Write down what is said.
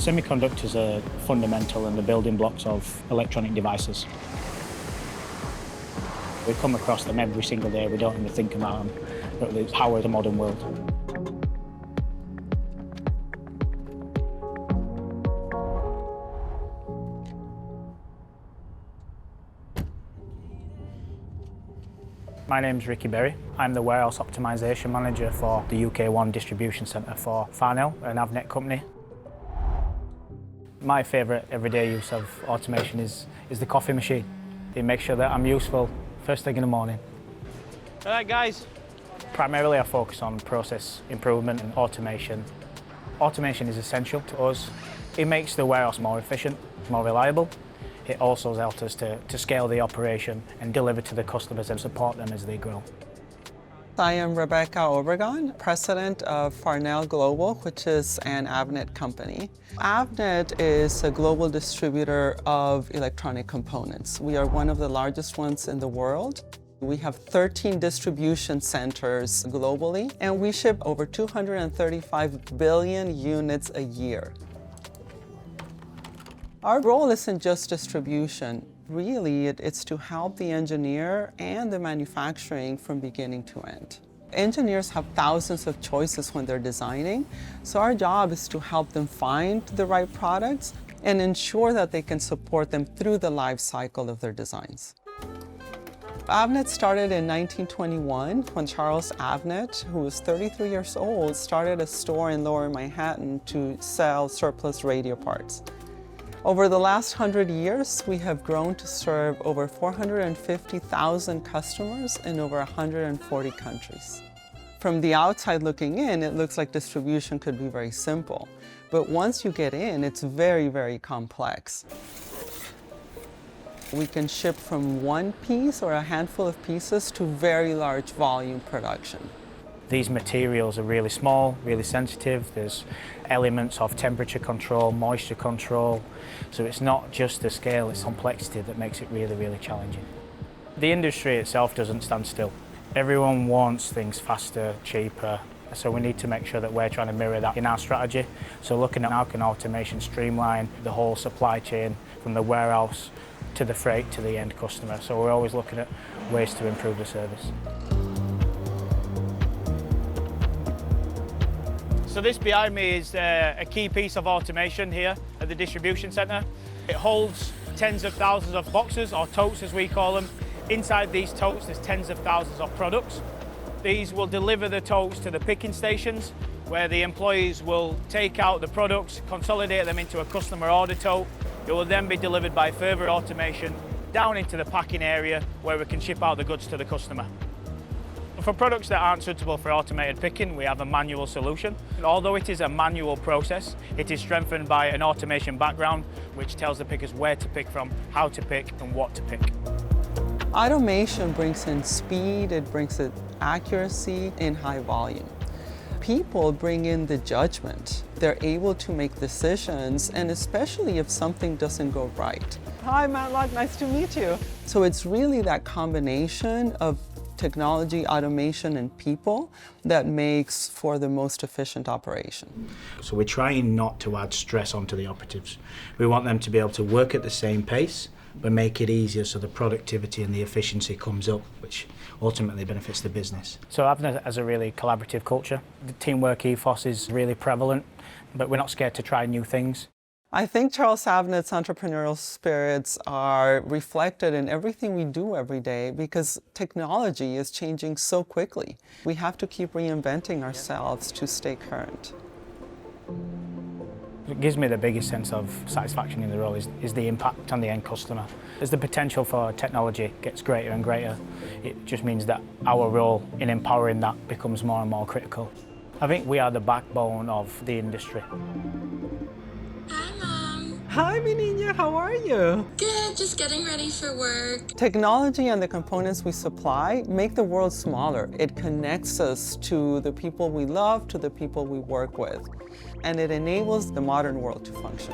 Semiconductors are fundamental and the building blocks of electronic devices. We come across them every single day, we don't even think about them, but they power the modern world. My name's Ricky Berry. I'm the Warehouse Optimization Manager for the UK1 Distribution Centre for Farnell, an Avnet company. My favourite everyday use of automation is the coffee machine. It makes sure that I'm useful first thing in the morning. All right, guys. Primarily I focus on process improvement and automation. Automation is essential to us. It makes the warehouse more efficient, more reliable. It also helps us to scale the operation and deliver to the customers and support them as they grow. I am Rebecca Obregon, president of Farnell Global, which is an Avnet company. Avnet is a global distributor of electronic components. We are one of the largest ones in the world. We have 13 distribution centers globally, and we ship over 235 billion units a year. Our role isn't just distribution. Really, it's to help the engineer and the manufacturing from beginning to end. Engineers have thousands of choices when they're designing, so our job is to help them find the right products and ensure that they can support them through the life cycle of their designs. Avnet started in 1921 when Charles Avnet, who was 33 years old, started a store in Lower Manhattan to sell surplus radio parts. Over the last 100 years, we have grown to serve over 450,000 customers in over 140 countries. From the outside looking in, it looks like distribution could be very simple. But once you get in, it's very, very complex. We can ship from one piece or a handful of pieces to very large volume production. These materials are really small, really sensitive. There's elements of temperature control, moisture control. So it's not just the scale, it's complexity that makes it really, really challenging. The industry itself doesn't stand still. Everyone wants things faster, cheaper. So we need to make sure that we're trying to mirror that in our strategy. So looking at how can automation streamline the whole supply chain from the warehouse to the freight to the end customer. So we're always looking at ways to improve the service. So this behind me is a key piece of automation here at the distribution centre. It holds tens of thousands of boxes, or totes as we call them. Inside these totes there's tens of thousands of products. These will deliver the totes to the picking stations where the employees will take out the products, consolidate them into a customer order tote. It will then be delivered by further automation down into the packing area where we can ship out the goods to the customer. For products that aren't suitable for automated picking, we have a manual solution. Although it is a manual process, it is strengthened by an automation background which tells the pickers where to pick from, how to pick and what to pick. Automation brings in speed, it brings in accuracy in high volume. People bring in the judgment. They're able to make decisions, and especially if something doesn't go right. Hi, Matlock, nice to meet you. So it's really that combination of technology, automation, and people that makes for the most efficient operation. So we're trying not to add stress onto the operatives. We want them to be able to work at the same pace, but make it easier so the productivity and the efficiency comes up, which ultimately benefits the business. So Avnet has a really collaborative culture. The teamwork ethos is really prevalent, but we're not scared to try new things. I think Charles Avnet's entrepreneurial spirits are reflected in everything we do every day because technology is changing so quickly. We have to keep reinventing ourselves to stay current. What gives me the biggest sense of satisfaction in the role is the impact on the end customer. As the potential for technology gets greater and greater, it just means that our role in empowering that becomes more and more critical. I think we are the backbone of the industry. Hi, mi niña, how are you? Good, just getting ready for work. Technology and the components we supply make the world smaller. It connects us to the people we love, to the people we work with, and it enables the modern world to function.